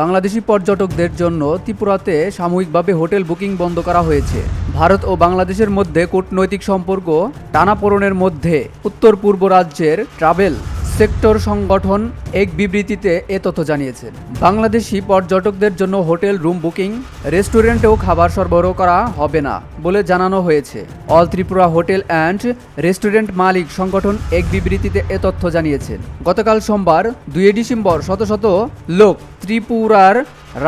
বাংলাদেশি পর্যটকদের জন্য ত্রিপুরাতে সাময়িকভাবে হোটেল বুকিং বন্ধ করা হয়েছে। ভারত ও বাংলাদেশের মধ্যে কূটনৈতিক সম্পর্ক টানাপোড়েনের মধ্যে উত্তর পূর্ব রাজ্যের ট্রাভেল সেক্টর সংগঠন এক বিবৃতিতে এ তথ্য জানিয়েছেন। বাংলাদেশি পর্যটকদের জন্য হোটেল রুম বুকিং, রেস্টুরেন্টেও খাবার সরবরাহ করা হবে না বলে জানানো হয়েছে। All Tripura hotel and restaurant মালিক সংগঠন এক বিবৃতিতে এ তথ্য জানিয়েছেন। গতকাল সোমবার 2 ডিসেম্বর শত শত লোক ত্রিপুরার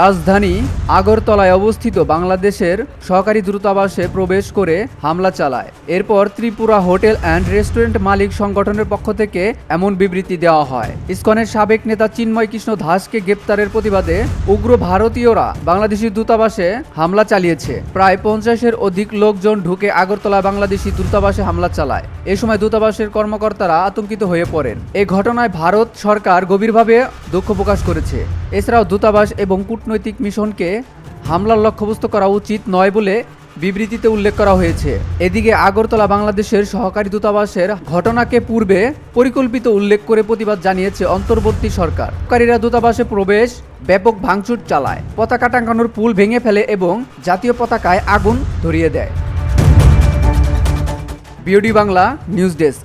রাজধানী আগরতলায় অবস্থিত বাংলাদেশের সহকারী দূতাবাসে প্রবেশ করে হামলা চালায়। এরপর ত্রিপুরা হোটেল অ্যান্ড রেস্টুরেন্ট মালিক সংগঠনের পক্ষ থেকে এমন বিবৃতি দেওয়া হয়। ইসকনের সাবেক নেতা চিন্ময় কৃষ্ণ দাসকে গ্রেপ্তারের প্রতিবাদে উগ্র ভারতীয়রা বাংলাদেশি দূতাবাসে হামলা চালিয়েছে। প্রায় 50-এর অধিক লোকজন ঢুকে আগরতলা বাংলাদেশি দূতাবাসে হামলা চালায়। এ সময় দূতাবাসের কর্মকর্তারা আতঙ্কিত হয়ে পড়েন। এই ঘটনায় ভারত সরকার গভীরভাবে দুঃখ প্রকাশ করেছে। এছাড়াও দূতাবাস এবং কূটনৈতিক মিশনকে হামলার লক্ষ্যবস্তু করা উচিত নয় বলে বিবৃতিতে উল্লেখ করা হয়েছে। এদিকে আগরতলা বাংলাদেশের সহকারী দূতাবাসের ঘটনাকে পূর্বে পরিকল্পিত উল্লেখ করে প্রতিবাদ জানিয়েছে অন্তর্বর্তী সরকার। সরকারিরা দূতাবাসে প্রবেশ ব্যাপক ভাঙচুর চালায়, পতাকা টাঙানোর পুল ভেঙে ফেলে এবং জাতীয় পতাকায় আগুন ধরিয়ে দেয়। BOD Bangla news desk.